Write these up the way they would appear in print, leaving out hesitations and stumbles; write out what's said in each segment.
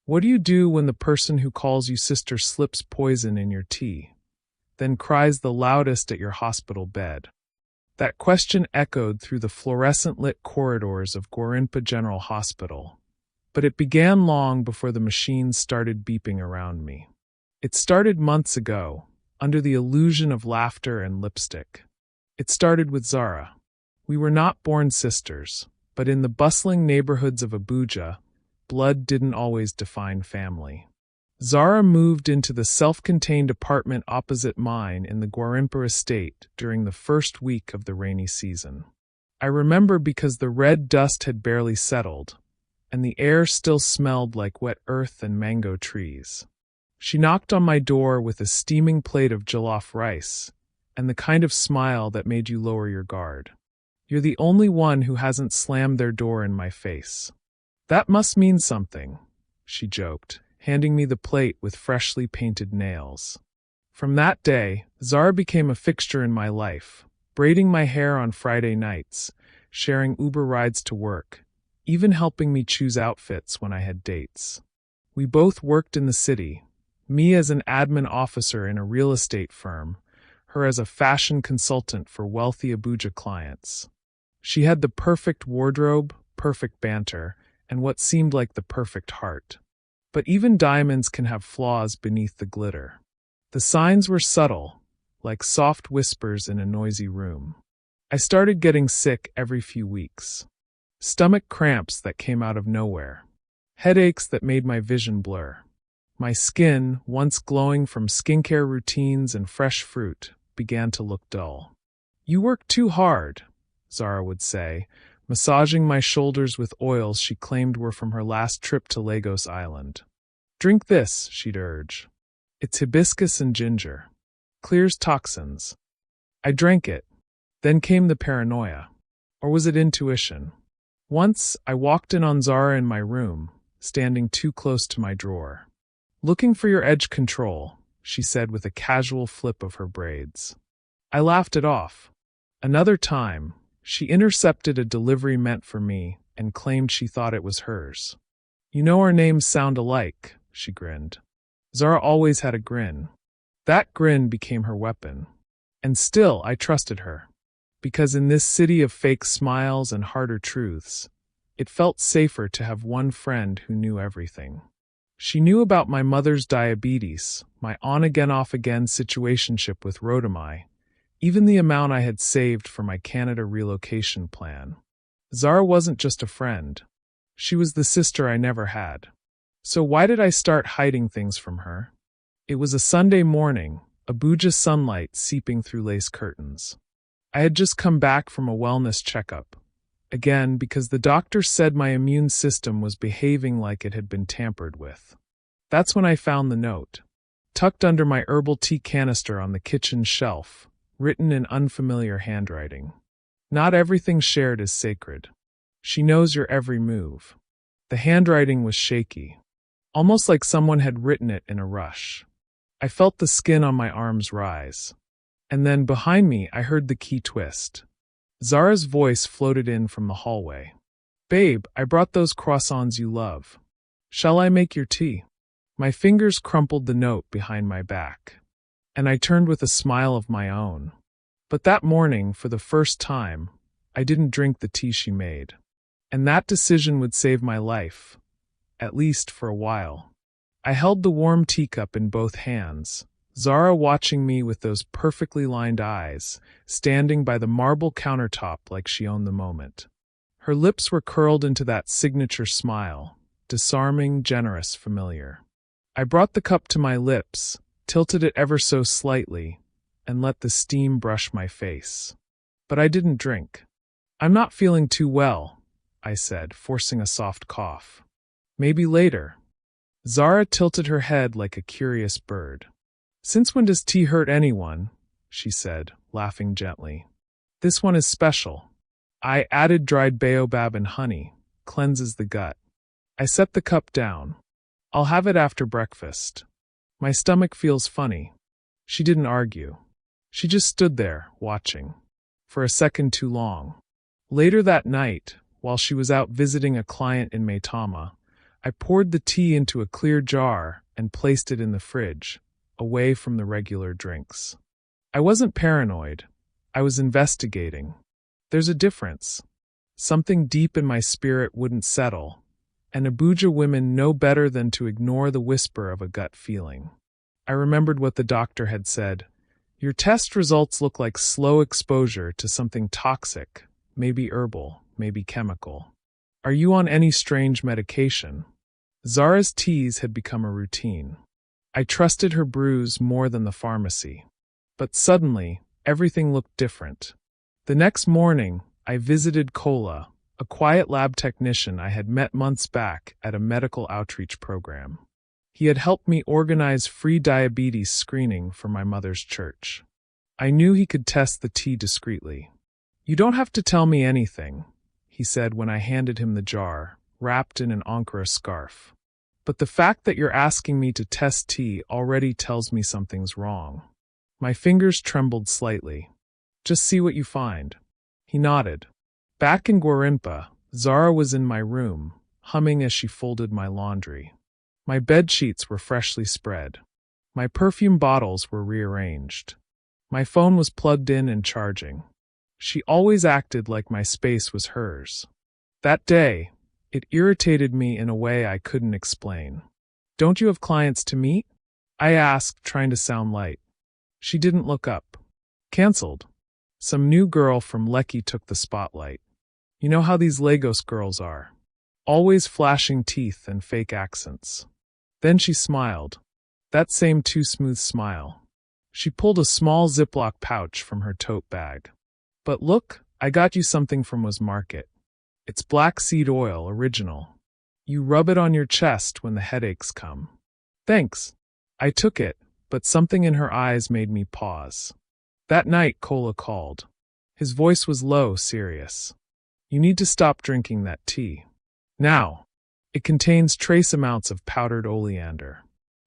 What do you do when the person who calls you sister slips poison in your tea, then cries the loudest at your hospital bed? That question echoed through the fluorescent-lit corridors of Gwarinpa General Hospital, but it began long before the machines started beeping around me. It started months ago, under the illusion of laughter and lipstick. It started with Zara. We were not born sisters, but in the bustling neighborhoods of Abuja, blood didn't always define family. Zara moved into the self-contained apartment opposite mine in the Gwarinpa estate during the first week of the rainy season. I remember because the red dust had barely settled, and the air still smelled like wet earth and mango trees. She knocked on my door with a steaming plate of jollof rice, and the kind of smile that made you lower your guard. You're the only one who hasn't slammed their door in my face. That must mean something, she joked, handing me the plate with freshly painted nails. From that day, Zara became a fixture in my life, braiding my hair on Friday nights, sharing Uber rides to work, even helping me choose outfits when I had dates. We both worked in the city, me as an admin officer in a real estate firm, her as a fashion consultant for wealthy Abuja clients. She had the perfect wardrobe, perfect banter, and what seemed like the perfect heart. But even diamonds can have flaws beneath the glitter. The signs were subtle, like soft whispers in a noisy room. I started getting sick every few weeks. Stomach cramps that came out of nowhere. Headaches that made my vision blur. My skin, once glowing from skincare routines and fresh fruit, began to look dull. "You work too hard," Zara would say, massaging my shoulders with oils she claimed were from her last trip to Lagos Island. "Drink this," she'd urge. "It's hibiscus and ginger. Clears toxins." I drank it. Then came the paranoia. Or was it intuition? Once, I walked in on Zara in my room, standing too close to my drawer. "Looking for your edge control," she said with a casual flip of her braids. I laughed it off. Another time, she intercepted a delivery meant for me and claimed she thought it was hers. "You know our names sound alike," she grinned. Zara always had a grin. That grin became her weapon. And still, I trusted her. Because in this city of fake smiles and harder truths, it felt safer to have one friend who knew everything. She knew about my mother's diabetes, my on-again off-again situationship with Rhodamai, even the amount I had saved for my Canada relocation plan. Zara wasn't just a friend. She was the sister I never had. So why did I start hiding things from her? It was a Sunday morning, Abuja sunlight seeping through lace curtains. I had just come back from a wellness checkup. Again, because the doctor said my immune system was behaving like it had been tampered with. That's when I found the note, tucked under my herbal tea canister on the kitchen shelf, written in unfamiliar handwriting. "Not everything shared is sacred. She knows your every move." The handwriting was shaky, almost like someone had written it in a rush. I felt the skin on my arms rise. And then behind me I heard the key twist. Zara's voice floated in from the hallway. "Babe, I brought those croissants you love. Shall I make your tea?" My fingers crumpled the note behind my back, and I turned with a smile of my own. But that morning, for the first time, I didn't drink the tea she made. And that decision would save my life, at least for a while. I held the warm teacup in both hands, Zara watching me with those perfectly lined eyes, standing by the marble countertop like she owned the moment. Her lips were curled into that signature smile, disarming, generous, familiar. I brought the cup to my lips, tilted it ever so slightly, and let the steam brush my face. But I didn't drink. "I'm not feeling too well," I said, forcing a soft cough. "Maybe later." Zara tilted her head like a curious bird. "Since when does tea hurt anyone?" she said, laughing gently. "This one is special. I added dried baobab and honey, cleanses the gut." I set the cup down. "I'll have it after breakfast. My stomach feels funny." She didn't argue. She just stood there, watching. For a second too long. Later that night, while she was out visiting a client in Maitama, I poured the tea into a clear jar and placed it in the fridge, away from the regular drinks. I wasn't paranoid. I was investigating. There's a difference. Something deep in my spirit wouldn't settle, and Abuja women know better than to ignore the whisper of a gut feeling. I remembered what the doctor had said. Your test results look like slow exposure to something toxic, maybe herbal, maybe chemical. Are you on any strange medication? Zara's teas had become a routine. I trusted her brews more than the pharmacy. But suddenly, everything looked different. The next morning, I visited Kola, a quiet lab technician I had met months back at a medical outreach program. He had helped me organize free diabetes screening for my mother's church. I knew he could test the tea discreetly. You don't have to tell me anything, he said when I handed him the jar, wrapped in an Ankara scarf. But the fact that you're asking me to test tea already tells me something's wrong. My fingers trembled slightly. Just see what you find. He nodded. Back in Guarimpa, Zara was in my room, humming as she folded my laundry. My bed sheets were freshly spread. My perfume bottles were rearranged. My phone was plugged in and charging. She always acted like my space was hers. That day, it irritated me in a way I couldn't explain. Don't you have clients to meet? I asked, trying to sound light. She didn't look up. Cancelled. Some new girl from Lekki took the spotlight. You know how these Lagos girls are. Always flashing teeth and fake accents. Then she smiled. That same too smooth smile. She pulled a small Ziploc pouch from her tote bag. But look, I got you something from W's Market. It's black seed oil, original. You rub it on your chest when the headaches come. Thanks. I took it, but something in her eyes made me pause. That night, Kola called. His voice was low, serious. You need to stop drinking that tea. Now. It contains trace amounts of powdered oleander.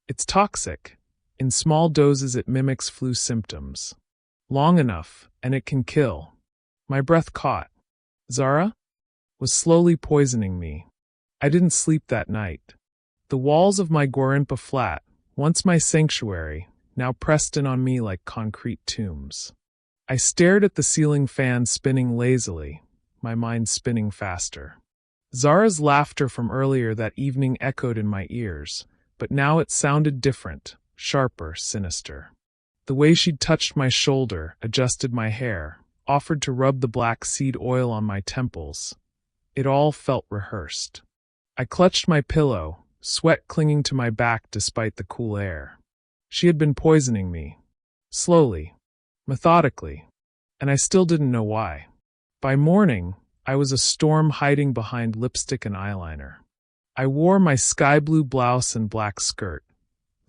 It's toxic. In small doses it mimics flu symptoms. Long enough, and it can kill. My breath caught. Zara was slowly poisoning me. I didn't sleep that night. The walls of my Guarimpa flat, once my sanctuary, now pressed in on me like concrete tombs. I stared at the ceiling fan spinning lazily, my mind spinning faster. Zara's laughter from earlier that evening echoed in my ears, but now it sounded different, sharper, sinister. The way she'd touched my shoulder, adjusted my hair, offered to rub the black seed oil on my temples. It all felt rehearsed. I clutched my pillow, sweat clinging to my back despite the cool air. She had been poisoning me. Slowly. Methodically. And I still didn't know why. By morning, I was a storm hiding behind lipstick and eyeliner. I wore my sky blue blouse and black skirt,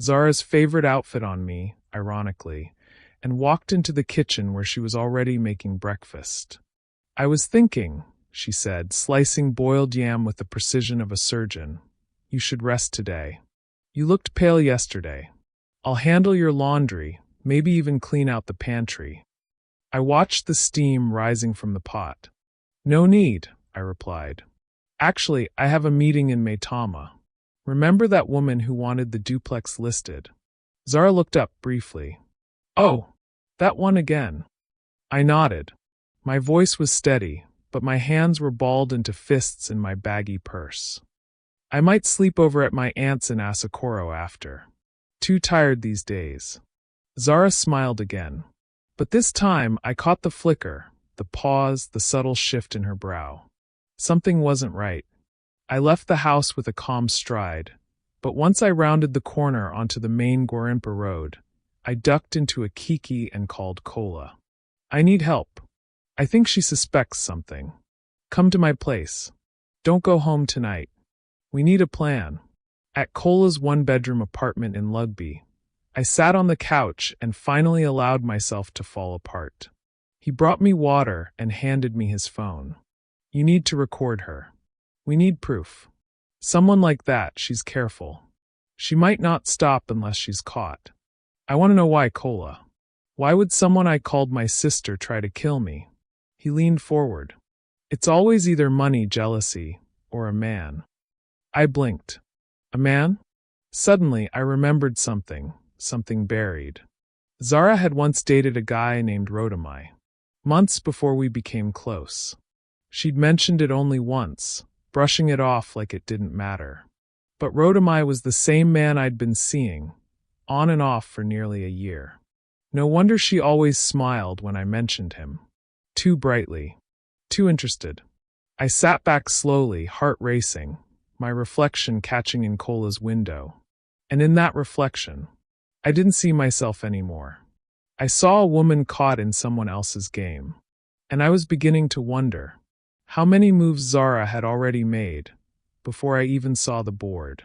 Zara's favorite outfit on me, ironically, and walked into the kitchen where she was already making breakfast. I was thinking, she said, slicing boiled yam with the precision of a surgeon. You should rest today. You looked pale yesterday. I'll handle your laundry, maybe even clean out the pantry. I watched the steam rising from the pot. No need, I replied. Actually, I have a meeting in Maitama. Remember that woman who wanted the duplex listed? Zara looked up briefly. Oh, that one again. I nodded. My voice was steady, but my hands were balled into fists in my baggy purse. I might sleep over at my aunt's in Asakoro after. Too tired these days. Zara smiled again. But this time I caught the flicker, the pause, the subtle shift in her brow. Something wasn't right. I left the house with a calm stride, but once I rounded the corner onto the main Guarimpa road, I ducked into a kiki and called Kola. I need help. I think she suspects something. Come to my place. Don't go home tonight. We need a plan. At Kola's one-bedroom apartment in Lugby, I sat on the couch and finally allowed myself to fall apart. He brought me water and handed me his phone. You need to record her. We need proof. Someone like that, she's careful. She might not stop unless she's caught. I want to know why, Kola. Why would someone I called my sister try to kill me? He leaned forward. It's always either money, jealousy, or a man. I blinked. A man? Suddenly, I remembered something buried. Zara had once dated a guy named Rodamai. Months before we became close. She'd mentioned it only once, brushing it off like it didn't matter. But Rodamai was the same man I'd been seeing, on and off for nearly a year. No wonder she always smiled when I mentioned him. Too brightly. Too interested. I sat back slowly, heart racing, my reflection catching in Cola's window. And in that reflection, I didn't see myself anymore. I saw a woman caught in someone else's game. And I was beginning to wonder how many moves Zara had already made before I even saw the board.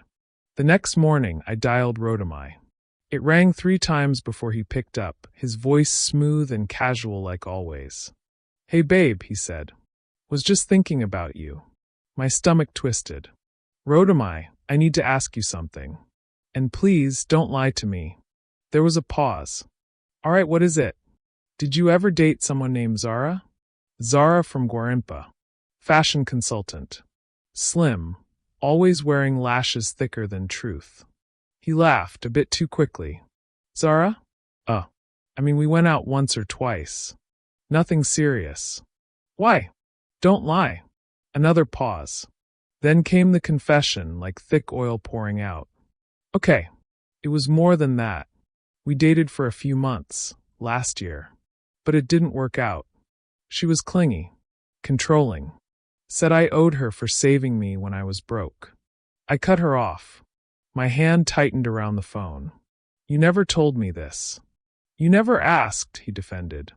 The next morning, I dialed Rodamai. It rang 3 times before he picked up, his voice smooth and casual like always. "Hey babe," he said. "Was just thinking about you." My stomach twisted. "Rodamai, I need to ask you something. And please, don't lie to me." There was a pause. "All right, what is it? Did you ever date someone named Zara?" Zara from Guarimpa. Fashion consultant. Slim, always wearing lashes thicker than truth. He laughed, a bit too quickly. "Zara? We went out once or twice. Nothing serious." "Why? Don't lie." Another pause. Then came the confession, like thick oil pouring out. "Okay, it was more than that. We dated for a few months, last year. But it didn't work out. She was clingy, controlling. Said I owed her for saving me when I was broke. I cut her off." My hand tightened around the phone. "You never told me this." "You never asked," he defended.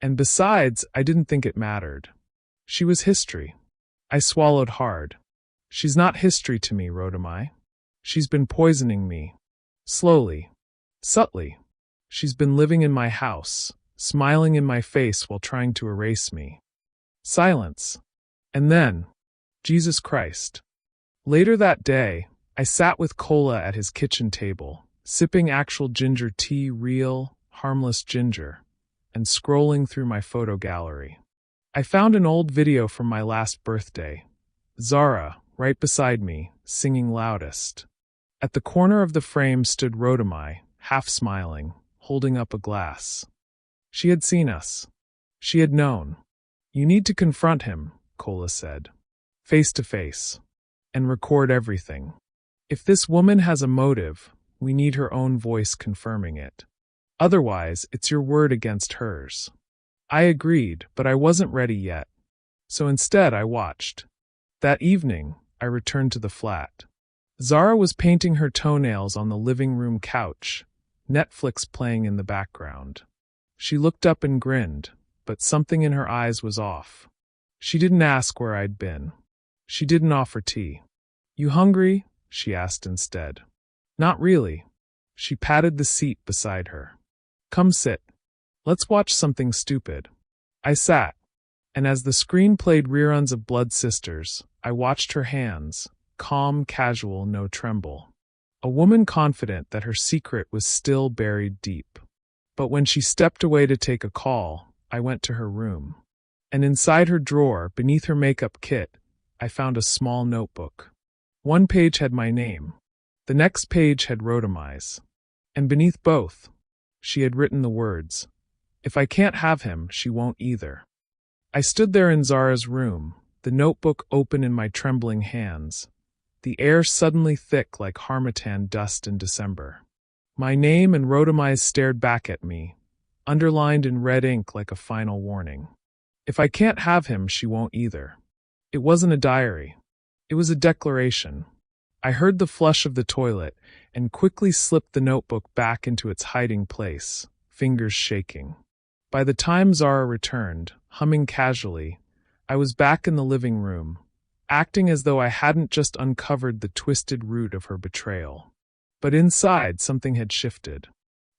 "And besides, I didn't think it mattered. She was history." I swallowed hard. "She's not history to me, Rodamai. She's been poisoning me. Slowly. Subtly. She's been living in my house, smiling in my face while trying to erase me." Silence. And then, Jesus Christ. Later that day, I sat with Cola at his kitchen table, sipping actual ginger tea, real, harmless ginger, and scrolling through my photo gallery. I found an old video from my last birthday. Zara, right beside me, singing loudest. At the corner of the frame stood Rodamai, half smiling, holding up a glass. She had seen us. She had known. "You need to confront him," Cola said. "Face to face. And record everything. If this woman has a motive, we need her own voice confirming it. Otherwise, it's your word against hers." I agreed, but I wasn't ready yet. So instead, I watched. That evening, I returned to the flat. Zara was painting her toenails on the living room couch, Netflix playing in the background. She looked up and grinned, but something in her eyes was off. She didn't ask where I'd been. She didn't offer tea. "You hungry?" she asked instead. "Not really." She patted the seat beside her. "Come sit. Let's watch something stupid." I sat, and as the screen played reruns of Blood Sisters, I watched her hands, calm, casual, no tremble. A woman confident that her secret was still buried deep. But when she stepped away to take a call, I went to her room. And inside her drawer, beneath her makeup kit, I found a small notebook. One page had my name. The next page had Rodamai's. And beneath both, she had written the words, "If I can't have him, she won't either." I stood there in Zara's room, the notebook open in my trembling hands, the air suddenly thick like harmattan dust in December. My name and Rodamai's stared back at me, underlined in red ink like a final warning. If I can't have him, she won't either. It wasn't a diary. It was a declaration. I heard the flush of the toilet and quickly slipped the notebook back into its hiding place, fingers shaking. By the time Zara returned, humming casually, I was back in the living room, acting as though I hadn't just uncovered the twisted root of her betrayal. But inside, something had shifted.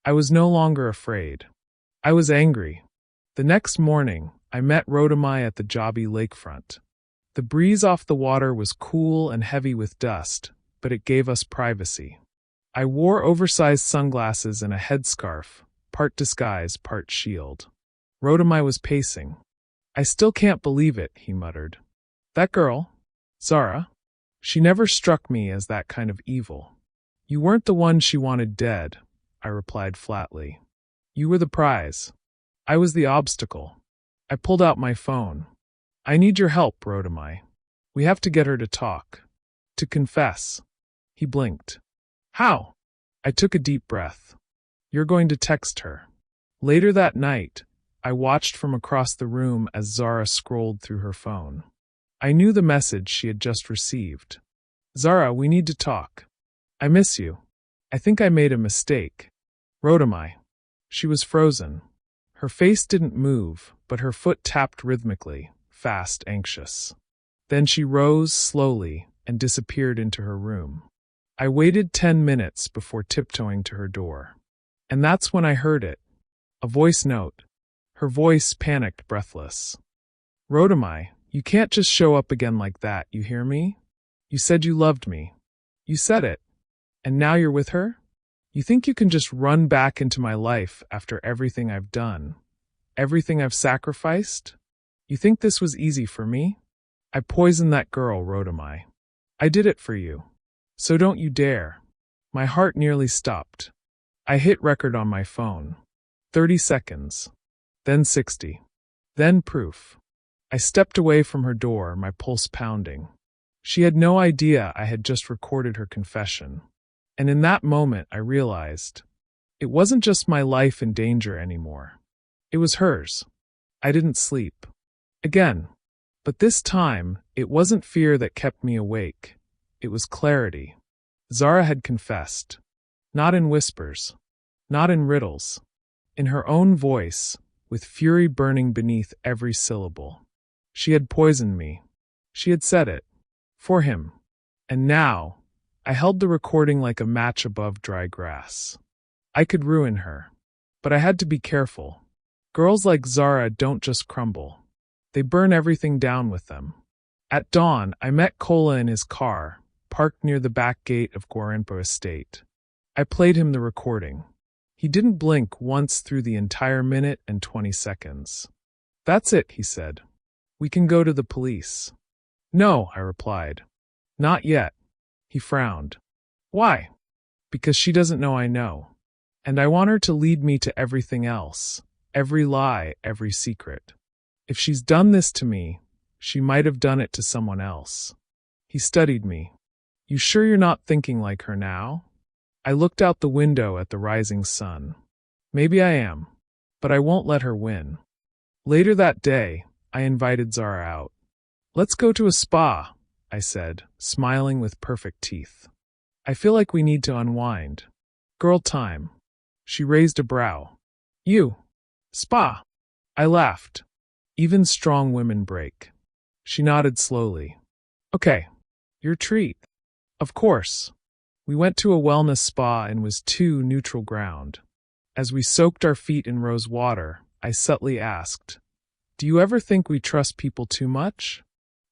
I was no longer afraid. I was angry. The next morning, I met Rodamai at the Jobby lakefront. The breeze off the water was cool and heavy with dust, but it gave us privacy. I wore oversized sunglasses and a headscarf, part disguise, part shield. Rodamai was pacing. "I still can't believe it," he muttered. "That girl? Zara? She never struck me as that kind of evil. You weren't the one she wanted dead, I replied flatly. You were the prize. I was the obstacle. I pulled out my phone. I need your help, wrote I. We have to get her to talk. To confess. He blinked. How? I took a deep breath. You're going to text her. Later that night, I watched from across the room as Zara scrolled through her phone. I knew the message she had just received. Zara, we need to talk. I miss you. I think I made a mistake. Wrote I. She was frozen. Her face didn't move, but her foot tapped rhythmically, fast, anxious. Then she rose slowly and disappeared into her room. I waited 10 minutes before tiptoeing to her door. And that's when I heard it. A voice note. Her voice panicked, breathless. Wrote I. You can't just show up again like that, you hear me? You said you loved me. You said it. And now you're with her? You think you can just run back into my life after everything I've done? Everything I've sacrificed? You think this was easy for me? I poisoned that girl, wrote I. I did it for you. So don't you dare. My heart nearly stopped. I hit record on my phone. 30 seconds. Then 60. Then proof. I stepped away from her door, my pulse pounding. She had no idea I had just recorded her confession. And in that moment, I realized it wasn't just my life in danger anymore. It was hers. I didn't sleep. Again. But this time, it wasn't fear that kept me awake. It was clarity. Zara had confessed. Not in whispers. Not in riddles. In her own voice, with fury burning beneath every syllable. She had poisoned me. She had said it. For him. And now, I held the recording like a match above dry grass. I could ruin her. But I had to be careful. Girls like Zara don't just crumble. They burn everything down with them. At dawn, I met Kola in his car, parked near the back gate of Guarimpo Estate. I played him the recording. He didn't blink once through the entire minute and 20 seconds. That's it, he said. We can go to the police. No, I replied. Not yet. He frowned. Why? Because she doesn't know I know. And I want her to lead me to everything else, every lie, every secret. If she's done this to me, she might have done it to someone else. He studied me. You sure you're not thinking like her now? I looked out the window at the rising sun. Maybe I am, but I won't let her win. Later that day, I invited Zara out. Let's go to a spa, I said, smiling with perfect teeth. I feel like we need to unwind. Girl time. She raised a brow. You. Spa. I laughed. Even strong women break. She nodded slowly. Okay. Your treat. Of course. We went to a wellness spa and was too neutral ground. As we soaked our feet in rose water, I subtly asked, do you ever think we trust people too much?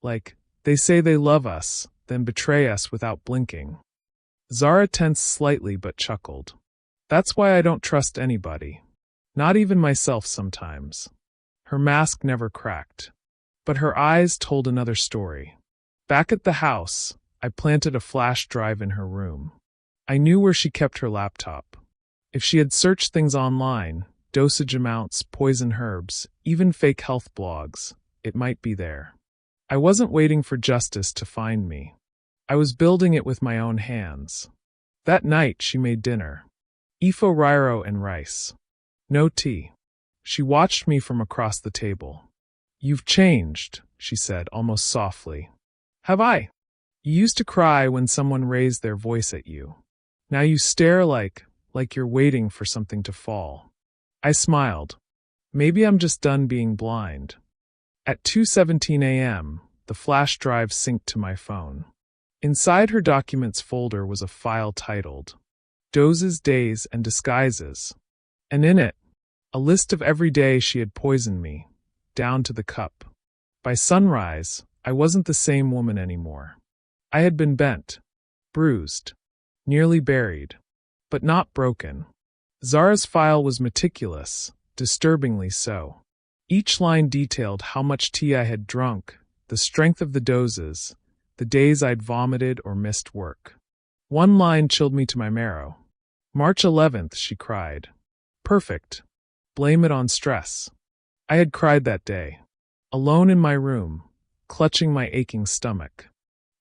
Like, they say they love us, then betray us without blinking. Zara tensed slightly but chuckled. That's why I don't trust anybody. Not even myself sometimes. Her mask never cracked. But her eyes told another story. Back at the house, I planted a flash drive in her room. I knew where she kept her laptop. If she had searched things online, dosage amounts, poison herbs, even fake health blogs, it might be there. I wasn't waiting for justice to find me. I was building it with my own hands. That night she made dinner. Ifo riro and rice. No tea. She watched me from across the table. You've changed, she said, almost softly. Have I? You used to cry when someone raised their voice at you. Now you stare like you're waiting for something to fall. I smiled. Maybe I'm just done being blind. At 2:17 a.m., the flash drive synced to my phone. Inside her documents folder was a file titled Doses, Days, and Disguises. And in it, a list of every day she had poisoned me, down to the cup. By sunrise, I wasn't the same woman anymore. I had been bent, bruised, nearly buried, but not broken. Zara's file was meticulous, disturbingly so. Each line detailed how much tea I had drunk, the strength of the doses, the days I'd vomited or missed work. One line chilled me to my marrow. March 11th, she cried. Perfect. Blame it on stress. I had cried that day, alone in my room, clutching my aching stomach.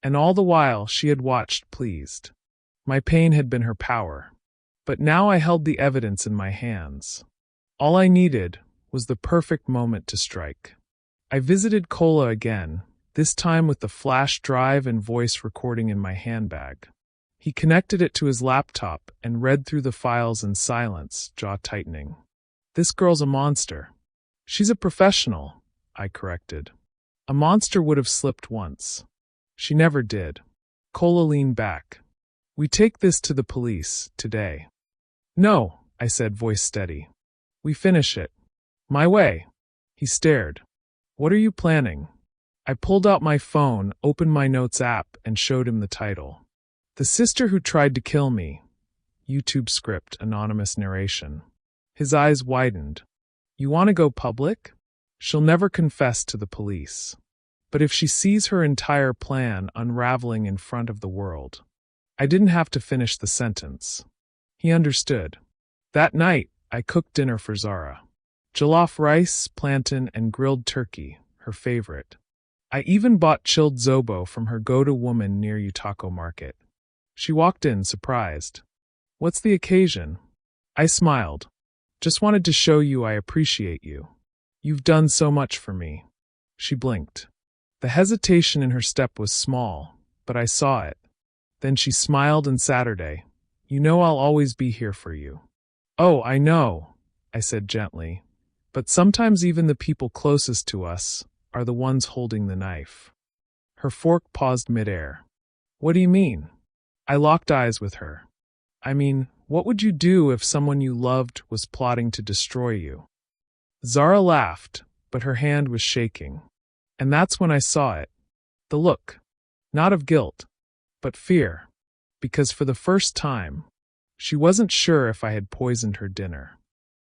And all the while she had watched, pleased. My pain had been her power. But now I held the evidence in my hands. All I needed was the perfect moment to strike. I visited Kola again, this time with the flash drive and voice recording in my handbag. He connected it to his laptop and read through the files in silence, jaw tightening. This girl's a monster. She's a professional, I corrected. A monster would have slipped once. She never did. Kola leaned back. We take this to the police, today. No, I said, voice steady. We finish it. My way. He stared. What are you planning? I pulled out my phone, opened my notes app, and showed him the title. The Sister Who Tried to Kill Me. YouTube script, anonymous narration. His eyes widened. You want to go public? She'll never confess to the police. But if she sees her entire plan unraveling in front of the world. I didn't have to finish the sentence. He understood. That night, I cooked dinner for Zara. Jollof rice, plantain, and grilled turkey, her favorite. I even bought chilled zobo from her go-to woman near Utako Market. She walked in, surprised. What's the occasion? I smiled. Just wanted to show you I appreciate you. You've done so much for me. She blinked. The hesitation in her step was small, but I saw it. Then she smiled and Saturday. You know I'll always be here for you. Oh, I know, I said gently. But sometimes even the people closest to us are the ones holding the knife. Her fork paused midair. What do you mean? I locked eyes with her. I mean, what would you do if someone you loved was plotting to destroy you? Zara laughed, but her hand was shaking. And that's when I saw it. The look. Not of guilt, but fear. Because for the first time, she wasn't sure if I had poisoned her dinner.